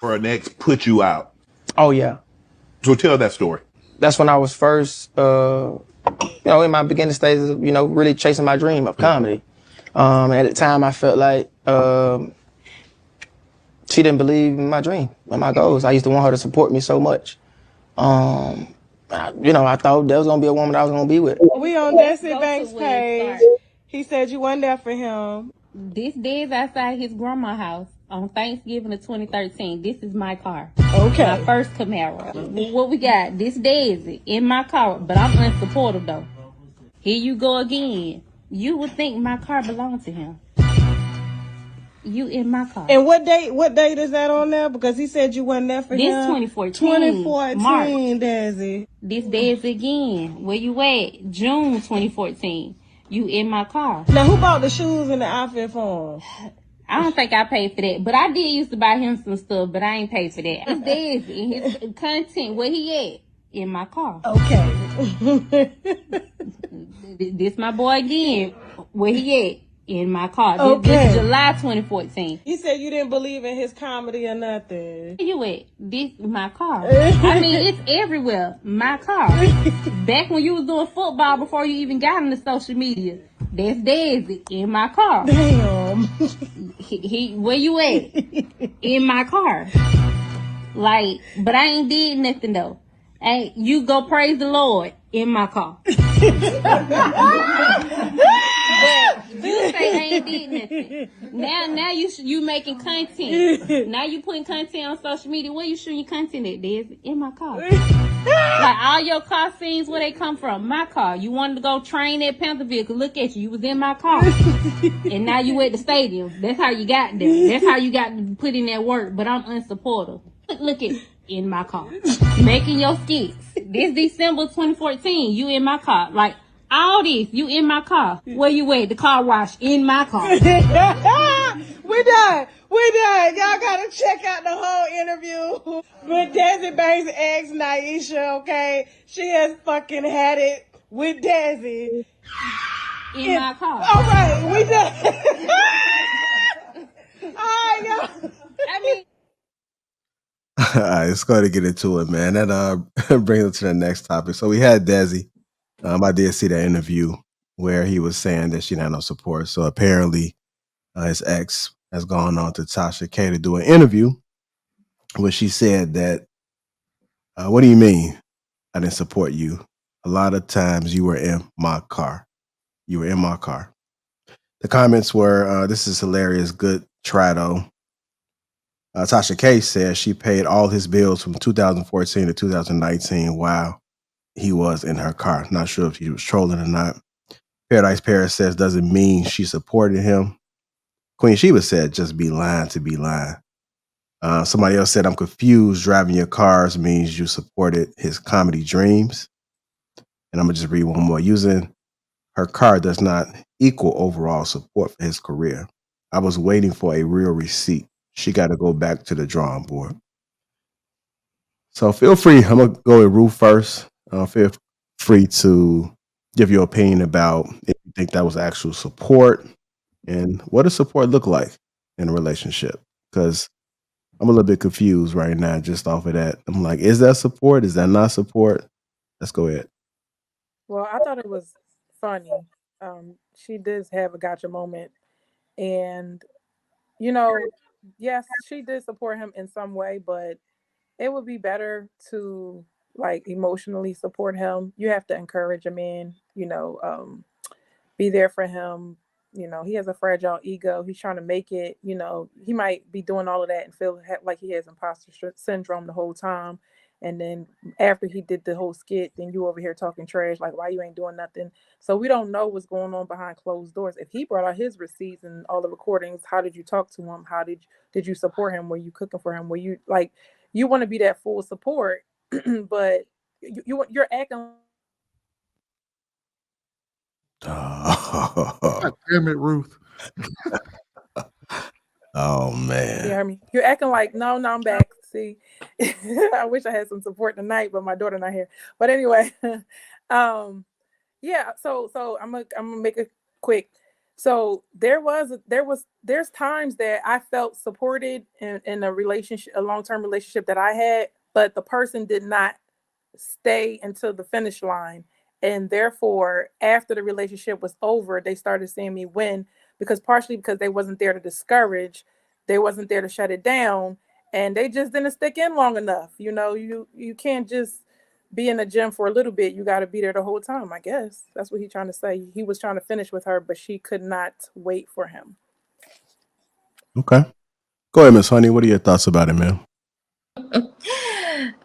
or an ex put you out? Oh yeah. So tell that story. That's when I was first, in my beginning stages of, really chasing my dream of comedy. At the time, I felt like she didn't believe in my dream and my goals. I used to want her to support me so much. I thought there was gonna be a woman I was gonna be with. We on Desi Banks' page. He said you wasn't there for him. This day is outside his grandma's house on Thanksgiving of 2013. This is my car. Okay. My first Camaro. What we got? This Desi in my car, but I'm unsupportive though. Here you go again. You would think my car belonged to him. You in my car. And what date is that on there? Because he said you wasn't there for him. This 2014. 2014, March. Desi. This Desi again. Where you at? June 2014. You in my car. Now, who bought the shoes and the outfit for him? I don't think I paid for that, but I did used to buy him some stuff, but I ain't paid for that. It's Desi and his content. Where he at? In my car. Okay. This my boy again. Where he at? In my car. Okay. This July 2014. He said you didn't believe in his comedy or nothing. Where you at? This my car. I mean, it's everywhere. My car. Back when you was doing football before you even got into social media. That's Desi in my car. Damn. He where you at? In my car. Like, but I ain't did nothing though. Hey, you go praise the Lord in my car. But you say I ain't did nothing. Now you making content. Now you putting content on social media. Where you shooting your content at? Desi? In my car. Like all your car scenes, where they come from? My car. You wanted to go train at Pantherville. Look at you. You was in my car. And now you at the stadium. That's how you got there. That's how you got to put in that work. But I'm unsupportive. Look at in my car. Making your skits. This December 2014, you in my car. Like, all this, you in my car. Where you at? The car wash in my car. We done. Y'all gotta check out the whole interview with Desi Banks' ex Naisha, okay? She has fucking had it with Desi. In my car. All right, we done. All right, y'all. I mean, All right, let's go ahead and get into it, man. That brings us to the next topic. So we had Desi. I did see that interview where he was saying that she had no support. So apparently his ex has gone on to Tasha K to do an interview where she said that, what do you mean I didn't support you? A lot of times you were in my car. You were in my car. The comments were, this is hilarious. Good try, though. Tasha K said she paid all his bills from 2014 to 2019 while he was in her car. Not sure if he was trolling or not. Paradise Paris says doesn't mean she supported him. Queen Sheba said just be lying to be lying. Somebody else said I'm confused. Driving your cars means you supported his comedy dreams. And I'm going to just read one more. Using her car does not equal overall support for his career. I was waiting for a real receipt. She got to go back to the drawing board. So feel free. I'm going to go with Ruth first. Feel free to give your opinion about if you think that was actual support and what does support look like in a relationship? Because I'm a little bit confused right now just off of that. I'm like, is that support? Is that not support? Let's go ahead. Well, I thought it was funny. She does have a gotcha moment. And, yes, she did support him in some way, but it would be better to like emotionally support him. You have to encourage a man, be there for him. He has a fragile ego. He's trying to make it, he might be doing all of that and feel like he has imposter syndrome the whole time. And then after he did the whole skit, then you over here talking trash, like, why you ain't doing nothing? So we don't know what's going on behind closed doors. If he brought out his receipts and all the recordings, how did you talk to him? How did you support him? Were you cooking for him? Were you like, you want to be that full support, but you're acting. God damn it, Ruth. Oh man. You hear me? You're acting like, no, I'm back. See, I wish I had some support tonight, but my daughter not here. But anyway, yeah. So I'm gonna make it quick. So there's times that I felt supported in a relationship, a long-term relationship that I had, but the person did not stay until the finish line. And therefore, after the relationship was over, they started seeing me win partially because they wasn't there to discourage, they wasn't there to shut it down, and they just didn't stick in long enough. You can't just be in the gym for a little bit. You got to be there the whole time. I guess that's what he's trying to say. He was trying to finish with her, but she could not wait for him. Okay. Go ahead, Miss Honey. What are your thoughts about it, man?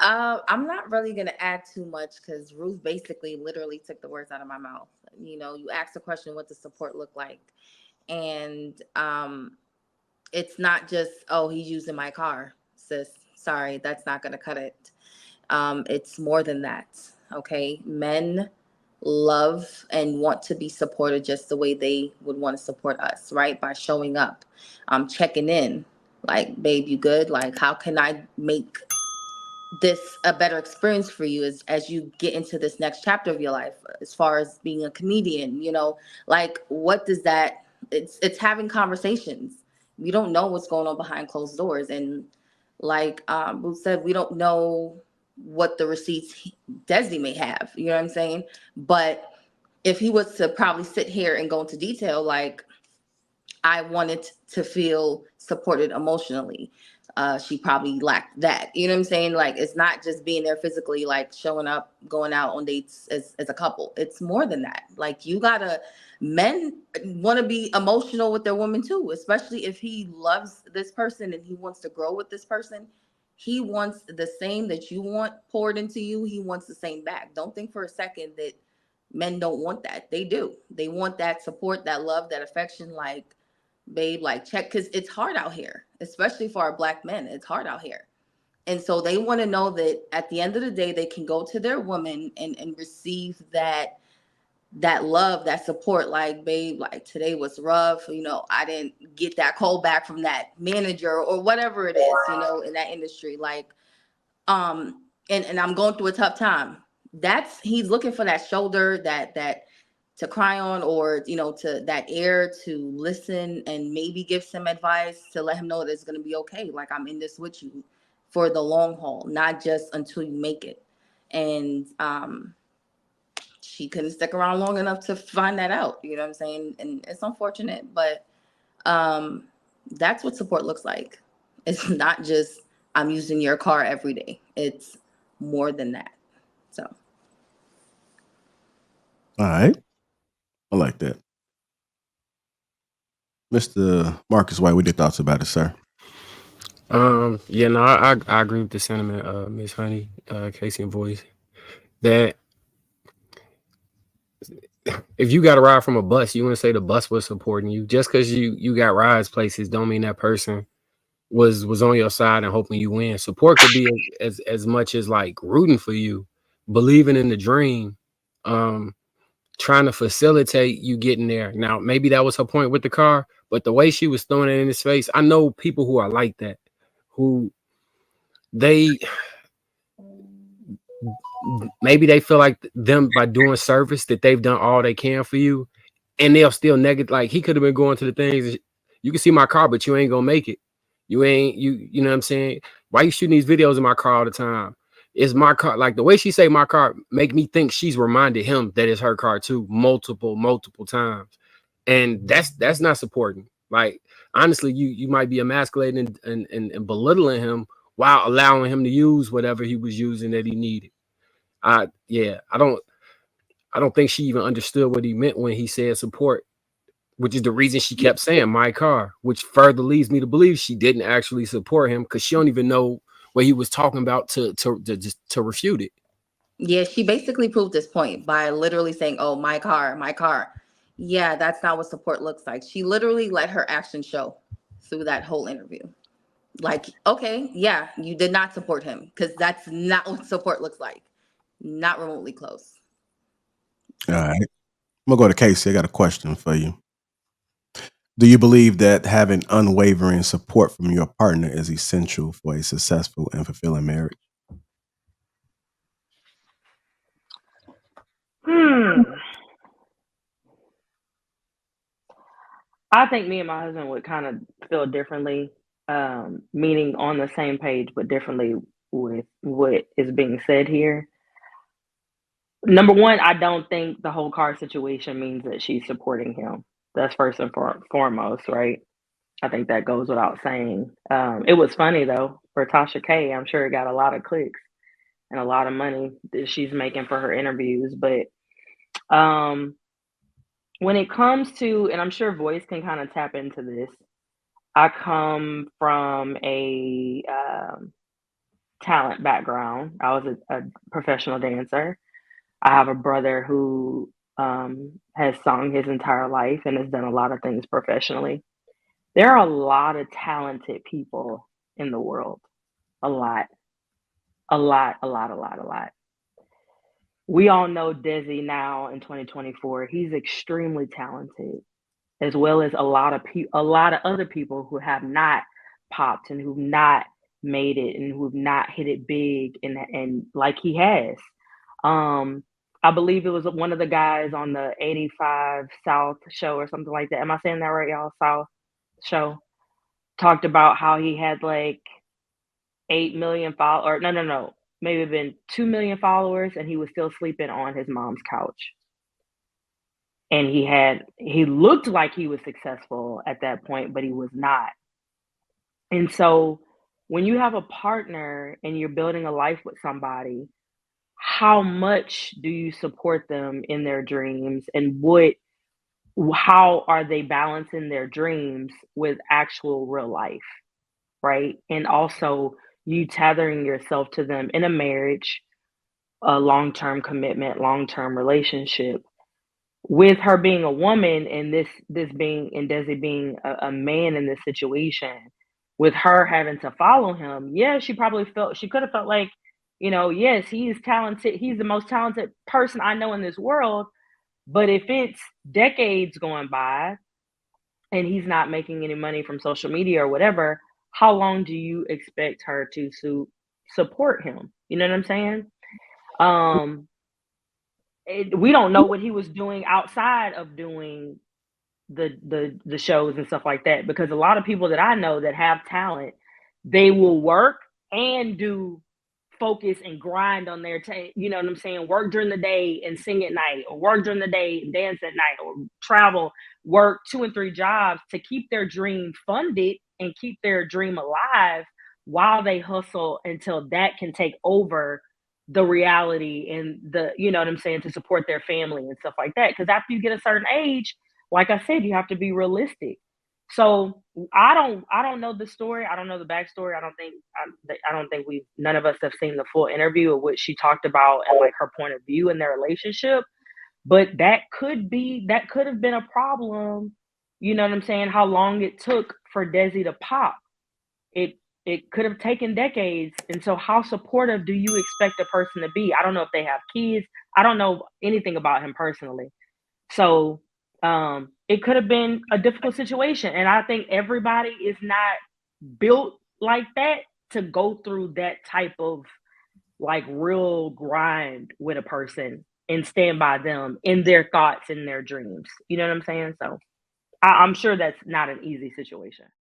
I'm not really going to add too much because Ruth basically literally took the words out of my mouth. You asked the question, what does support look like? And it's not just, oh, he's using my car, sis. Sorry, that's not going to cut it. It's more than that. Okay. Men love and want to be supported just the way they would want to support us, right? By showing up, checking in, like, babe, you good? Like, how can I make this a better experience for you as you get into this next chapter of your life, as far as being a comedian? Like, what does that, it's having conversations. We don't know what's going on behind closed doors, and like Booth said, we don't know what the receipts Desi may have, you know what I'm saying? But if he was to probably sit here and go into detail, like, I wanted to feel supported emotionally. She probably lacked that. You know what I'm saying? Like, it's not just being there physically, like showing up, going out on dates as a couple. It's more than that. Like, men want to be emotional with their woman too, especially if he loves this person and he wants to grow with this person. He wants the same that you want poured into you. He wants the same back. Don't think for a second that men don't want that. They do. They want that support, that love, that affection. Like, babe, like, check, because it's hard out here, especially for our Black men. It's hard out here. And so they want to know that at the end of the day, they can go to their woman and receive that love, that support. Like, babe, like, today was rough. I didn't get that call back from that manager or whatever it is, in that industry. Like, and I'm going through a tough time. He's looking for that shoulder, that to cry on, or to that ear to listen and maybe give some advice to let him know that it's going to be okay. Like, I'm in this with you for the long haul, not just until you make it. And she couldn't stick around long enough to find that out, you know what I'm saying? And it's unfortunate, but that's what support looks like. It's not just, I'm using your car every day. It's more than that. So, All right. I like that. Mr. Marcus White, what are your thoughts about it, sir? Yeah, no, I agree with the sentiment, Miss Honey, Casey and Voice, that if you got a ride from a bus, you want to say the bus was supporting you. Just because you got rides places don't mean that person was on your side and hoping you win. Support could be as much as like rooting for you, believing in the dream, trying to facilitate you getting there. Now, maybe that was her point with the car, but the way she was throwing it in his face, I know people who are like that, who maybe they feel like them by doing service that they've done all they can for you, and they'll still negative. Like, he could have been going to the things, you can see my car, but you ain't gonna make it. You know what I'm saying? Why you shooting these videos in my car all the time? It's my car. Like, the way she say my car make me think she's reminded him that it's her car too, multiple times. And that's not supporting. Like, honestly, you might be emasculating and belittling him while allowing him to use whatever he was using that he needed. I don't think she even understood what he meant when he said support, which is the reason she kept saying my car, which further leads me to believe she didn't actually support him, because she don't even know what he was talking about to refute it. yeah, she basically proved this point by literally saying, oh, my car, my car. Yeah, that's not what support looks like. She literally let her action show through that whole interview. Like, okay, yeah, you did not support him, because that's not what support looks like. Not remotely close. All right. I'm going to go to Casey. I got a question for you. Do you believe that having unwavering support from your partner is essential for a successful and fulfilling marriage? I think me and my husband would kind of feel differently, meaning on the same page, but differently with what is being said here. Number one, I don't think the whole car situation means that she's supporting him. That's first and foremost, right? I think that goes without saying. It was funny though for Tasha K. I'm sure it got a lot of clicks and a lot of money that she's making for her interviews. But when it comes to, and I'm sure Voice can kind of tap into this, I come from a talent background. I was a professional dancer. I have a brother who has sung his entire life and has done a lot of things professionally. There are a lot of talented people in the world. A lot. A lot, a lot, a lot, a lot. We all know Desi now in 2024. He's extremely talented, as well as a lot of other people who have not popped and who've not made it and who've not hit it big and like he has. I believe it was one of the guys on the 85 South show or something like that. Am I saying that right, y'all? South show talked about how he had like 8 million followers. No. Maybe been 2 million followers, and he was still sleeping on his mom's couch. And he looked like he was successful at that point, but he was not. And so when you have a partner and you're building a life with somebody, how much do you support them in their dreams, and how are they balancing their dreams with actual real life, right? And also you tethering yourself to them in a marriage, a long-term commitment, long-term relationship. With her being a woman and this being, and Desi being a man in this situation, with her having to follow him, yeah, she could have felt like, yes, he is talented. He's the most talented person I know in this world. But if it's decades going by and he's not making any money from social media or whatever, how long do you expect her to support him? You know what I'm saying? We don't know what he was doing outside of doing the shows and stuff like that, because a lot of people that I know that have talent, they will work and do focus and grind on their you know what I'm saying, work during the day and sing at night, or work during the day and dance at night, or travel, work 2 and 3 jobs to keep their dream funded and keep their dream alive while they hustle until that can take over the reality and the, you know what I'm saying, to support their family and stuff like that. Because after you get a certain age, like I said, you have to be realistic. So I don't know the story. I don't know the backstory. I don't think none of us have seen the full interview of what she talked about and like her point of view in their relationship. But that could have been a problem. You know what I'm saying? How long it took for Desi to pop. It could have taken decades. And so how supportive do you expect a person to be? I don't know if they have kids. I don't know anything about him personally. So it could have been a difficult situation. And I think everybody is not built like that to go through that type of like real grind with a person and stand by them in their thoughts and their dreams. You know what I'm saying? So I'm sure that's not an easy situation.